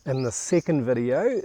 In the second video,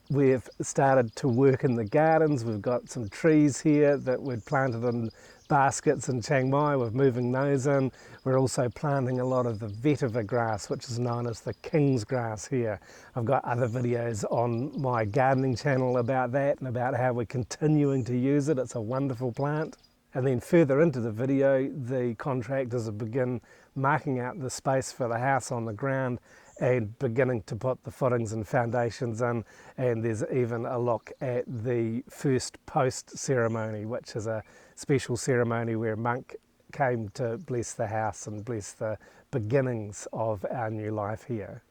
we've started to work in the gardens. We've got some trees here that we'd planted in baskets in Chiang Mai. We're moving those in. We're also planting a lot of the vetiver grass, which is known as the king's grass here. I've got other videos on my gardening channel about that and about how we're continuing to use it. It's a wonderful plant. And then further into the video, the contractors have begun marking out the space for the house on the ground and beginning to put the footings and foundations in, and there's even a look at the first post ceremony, which is a special ceremony where a monk came to bless the house and bless the beginnings of our new life here.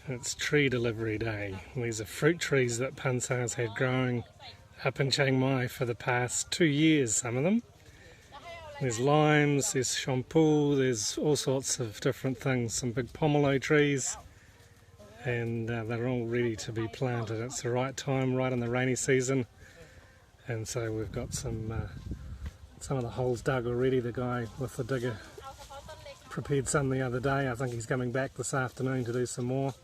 It's tree delivery day. These are fruit trees that Pansar's had growing up in Chiang Mai for the past 2 years, some of them. There's limes, there's shampoo, there's all sorts of different things, some big pomelo trees, and they're all ready to be planted. It's the right time, right in the rainy season, and so we've got some of the holes dug already. The guy with the digger prepared some the other day. I think he's coming back this afternoon to do some more.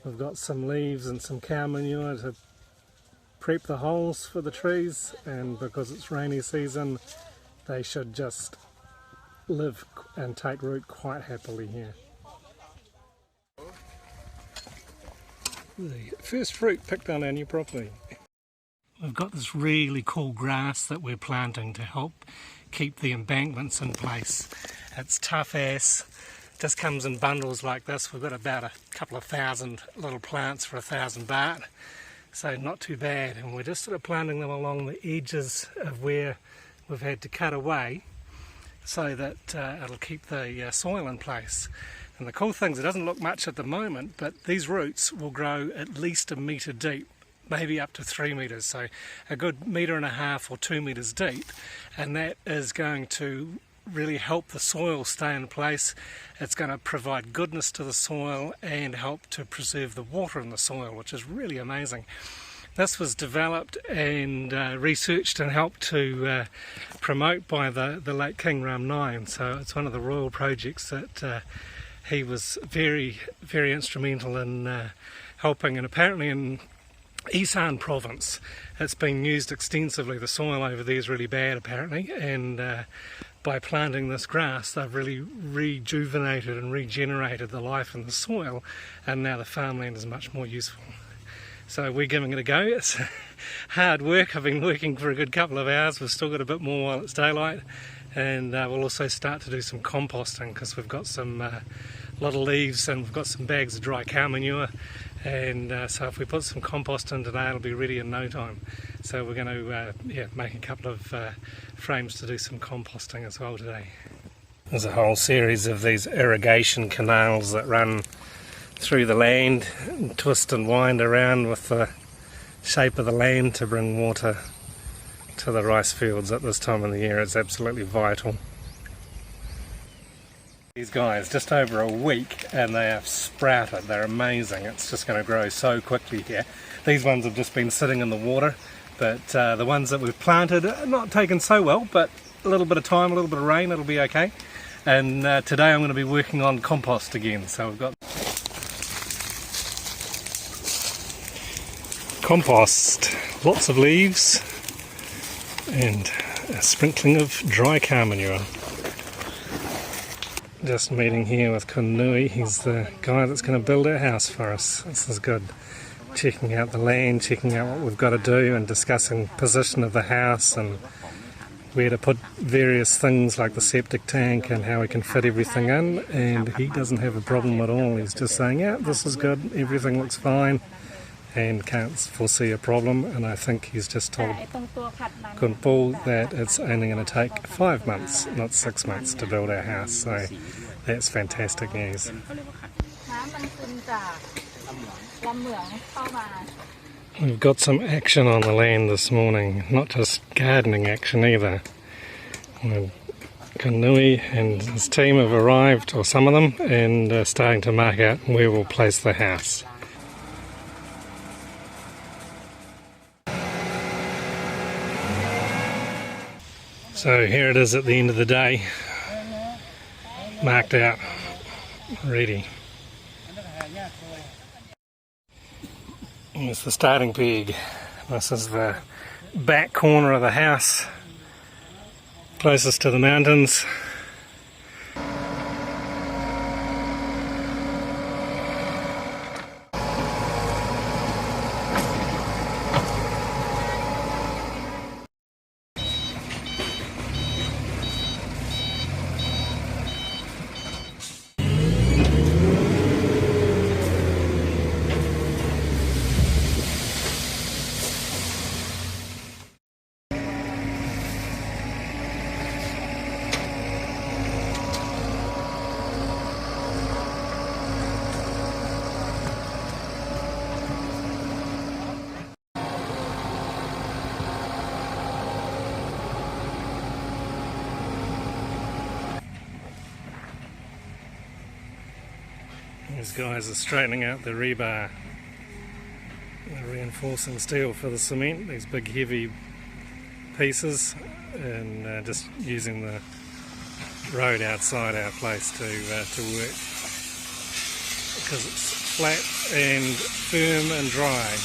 We've got some leaves and some cow manure to prep the holes for the trees, and because it's rainy season, they should just live and take root quite happily here. The first fruit picked on our new property. We've got this really cool grass that we're planting to help keep the embankments in place. It's tough as, just comes in bundles like this. We've got about a couple of thousand little plants for 1,000 baht, so not too bad. And we're just sort of planting them along the edges of where we've had to cut away so that it'll keep the soil in place. And the cool thing is it doesn't look much at the moment, but these roots will grow at least 1 metre deep, maybe up to 3 metres, so a good 1.5 metres or 2 metres deep, and that is going to really help the soil stay in place. It's going to provide goodness to the soil and help to preserve the water in the soil, which is really amazing. This was developed and researched and helped to promote by the late King Ram 9, so it's one of the royal projects that he was very, very instrumental in helping. And apparently in Isan province it's been used extensively. The soil over there is really bad apparently, and by planting this grass they've really rejuvenated and regenerated the life in the soil, and now the farmland is much more useful. So we're giving it a go. It's hard work. I've been working for a good couple of hours. We've still got a bit more while it's daylight, and we'll also start to do some composting because we've got some lot of leaves and we've got some bags of dry cow manure, and so if we put some compost in today it'll be ready in no time. So we're going to make a couple of frames to do some composting as well today. There's a whole series of these irrigation canals that run through the land and twist and wind around with the shape of the land to bring water to the rice fields at this time of the year. It's absolutely vital. These guys, just over a week and they have sprouted. They're amazing. It's just going to grow so quickly here. These ones have just been sitting in the water, but the ones that we've planted are not taken so well, but a little bit of time, a little bit of rain, it'll be okay. And today I'm going to be working on compost again. So we've got compost, lots of leaves and a sprinkling of dry cow manure. Just meeting here with Kunui. He's the guy that's going to build our house for us. This is good. Checking out the land, checking out what we've got to do, and discussing position of the house and where to put various things like the septic tank and how we can fit everything in. And he doesn't have a problem at all. He's just saying, yeah, this is good, everything looks fine, and can't foresee a problem. And I think he's just told Kunpo that it's only going to take 5 months, not 6 months, to build our house. So that's fantastic news. We've got some action on the land this morning, not just gardening action either. Kanui and his team have arrived, or some of them, and starting to mark out where we'll place the house. So here it is at the end of the day, marked out, ready. Here's the starting peg. This is the back corner of the house, closest to the mountains. These guys are straightening out the rebar. They're reinforcing steel for the cement, these big heavy pieces, and just using the road outside our place to work, because it's flat and firm and dry.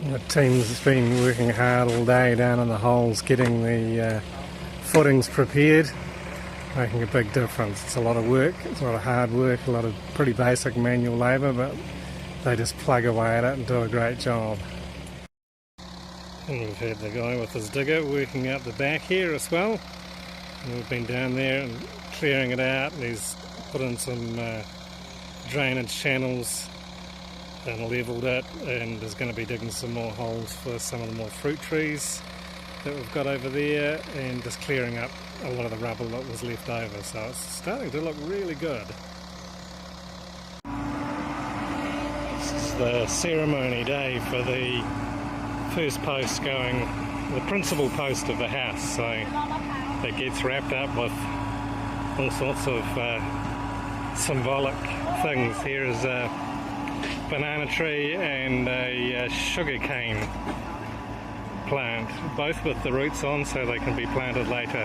The team's been working hard all day down in the holes getting the footings prepared, making a big difference. It's a lot of work, it's a lot of hard work, a lot of pretty basic manual labour, but they just plug away at it and do a great job. And we've had the guy with his digger working out the back here as well. And we've been down there and clearing it out, and he's put in some drainage channels and levelled it, and is going to be digging some more holes for some of the more fruit trees that we've got over there, and just clearing up a lot of the rubble that was left over, so it's starting to look really good. This is the ceremony day for the first post going, the principal post of the house, so it gets wrapped up with all sorts of symbolic things. Here is a banana tree and a sugar cane plant, both with the roots on so they can be planted later.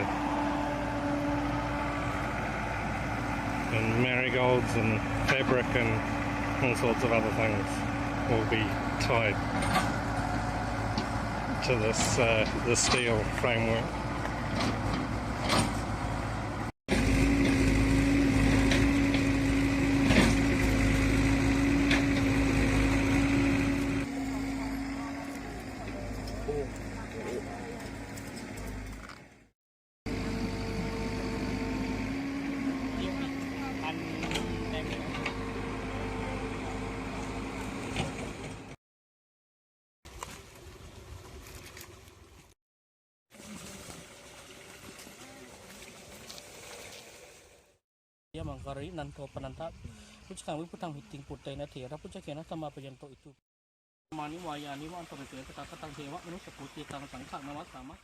And marigolds and fabric and all sorts of other things will be tied to this steel framework. Mangkari nanto penantap pucang we putang hiting putih na tira pucang kena sama penyanto itu mani waya ni wan to itu kata tang dewa nu seputi tang tangka nama sama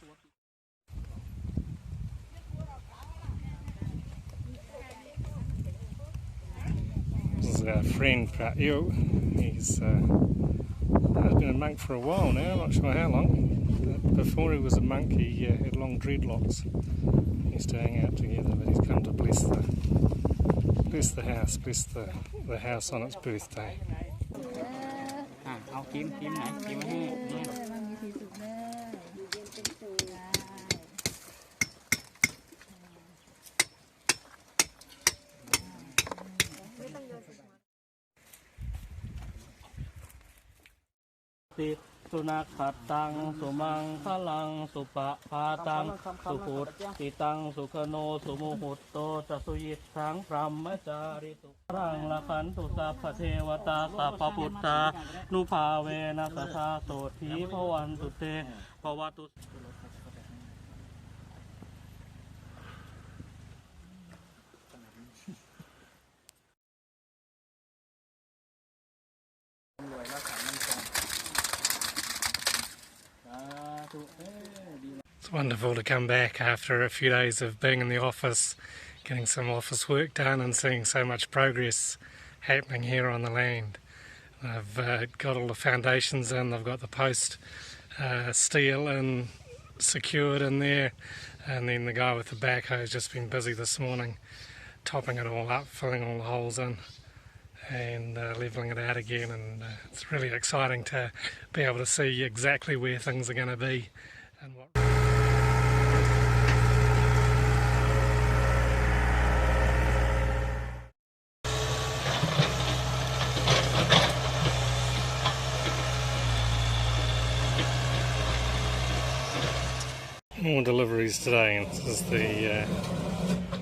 This is our friend Pratyu. He's been a monk for a while now, I'm not sure how long. But before he was a monk he had long dreadlocks. He's staying out together, but he's come to bless the house, bless the house on its birthday. ติสุนัขขัดตังสุมังคลังสุปะพาตังสุพุทติตังสุขโนสุโมหุตโตจะสุยิทังพรหมจาริสุรังละขันตุสัพพเทวตาสัพพพุทธานุภาเวนะสัทธาโสธีภวันตุเตภวตุ It's wonderful to come back after a few days of being in the office, getting some office work done and seeing so much progress happening here on the land. I've got all the foundations in, I've got the post steel and secured in there, and then the guy with the backhoe has just been busy this morning topping it all up, filling all the holes in and levelling it out again, and it's really exciting to be able to see exactly where things are going to be and what. More deliveries today, and this is the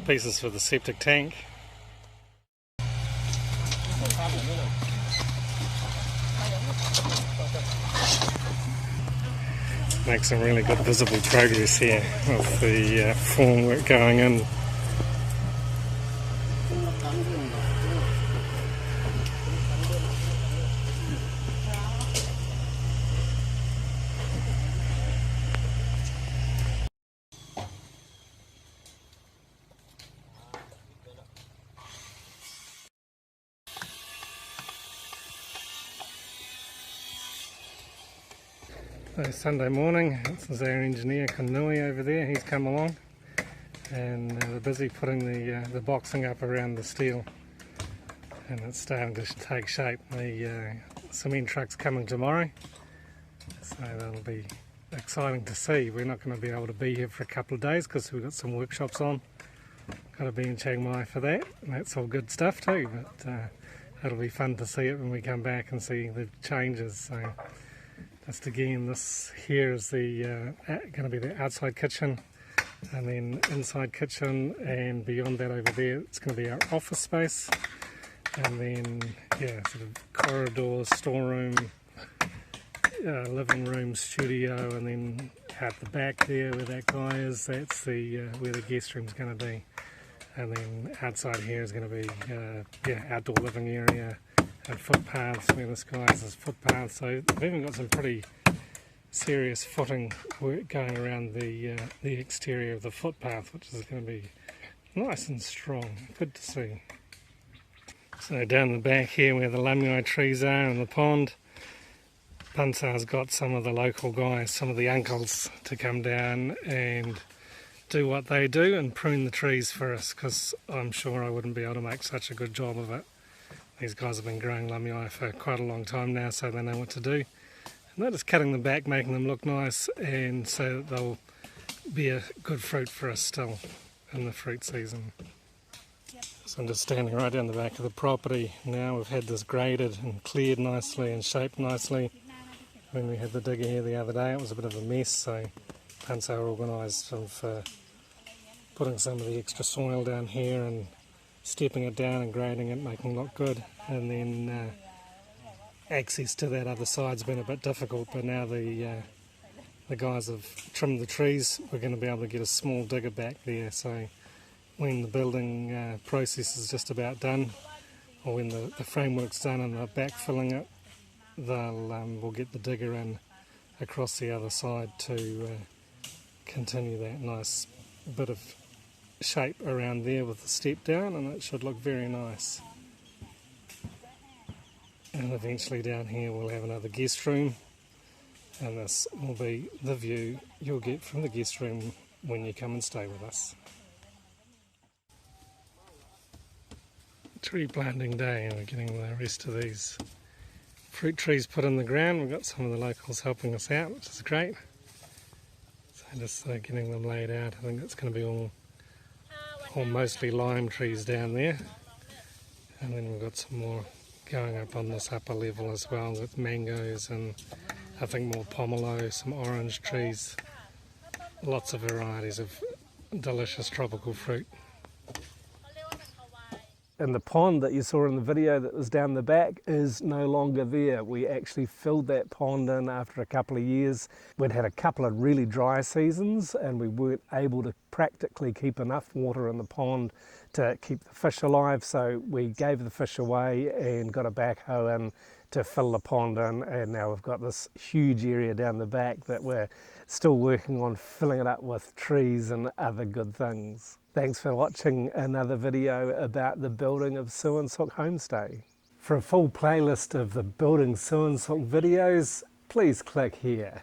pieces for the septic tank. Make some really good visible progress here with the formwork going in. So Sunday morning, this is our engineer Kanui over there, he's come along and they're busy putting the boxing up around the steel, and it's starting to take shape. The cement truck's coming tomorrow, so that'll be exciting to see. We're not going to be able to be here for a couple of days because we've got some workshops on. Got to be in Chiang Mai for that, and that's all good stuff too, but it'll be fun to see it when we come back and see the changes. So just again, this here is the going to be the outside kitchen, and then inside kitchen, and beyond that over there it's going to be our office space, and then yeah, sort of corridor, storeroom, living room, studio, and then out the back there where that guy is, that's the where the guest room's going to be, and then outside here is going to be outdoor living area and footpaths where this guy has his footpath. So we've even got some pretty serious footing work going around the exterior of the footpath, which is going to be nice and strong. Good to see. So down the back here where the lamyai trees are and the pond, Pansar's got some of the local guys, some of the uncles, to come down and do what they do and prune the trees for us, because I'm sure I wouldn't be able to make such a good job of it. These guys have been growing lamyai for quite a long time now, so they know what to do. And they're just cutting them back, making them look nice, and so that they'll be a good fruit for us still in the fruit season. So I'm just standing right down the back of the property now. We've had this graded and cleared nicely and shaped nicely. When we had the digger here the other day, it was a bit of a mess, so Pansar organised for putting some of the extra soil down here and stepping it down and grading it, making it look good. And then access to that other side's been a bit difficult, but now the guys have trimmed the trees. We're going to be able to get a small digger back there, so when the building process is just about done, or when the framework's done and they're backfilling it, we'll get the digger in across the other side to continue that nice bit of shape around there with the step down, and it should look very nice. And eventually down here we'll have another guest room, and this will be the view you'll get from the guest room when you come and stay with us. Tree planting day, and we're getting the rest of these fruit trees put in the ground. We've got some of the locals helping us out, which is great. So just getting them laid out. I think it's going to be all mostly lime trees down there, and then we've got some more going up on this upper level as well with mangoes and I think more pomelo, some orange trees, lots of varieties of delicious tropical fruit. And the pond that you saw in the video that was down the back is no longer there. We actually filled that pond in after a couple of years. We'd had a couple of really dry seasons and we weren't able to practically keep enough water in the pond to keep the fish alive, so we gave the fish away and got a backhoe in to fill the pond in, and now we've got this huge area down the back that we're still working on filling it up with trees and other good things. Thanks for watching another video about the building of Suan Sook Homestay. For a full playlist of the Building Suan Sook videos, please click here.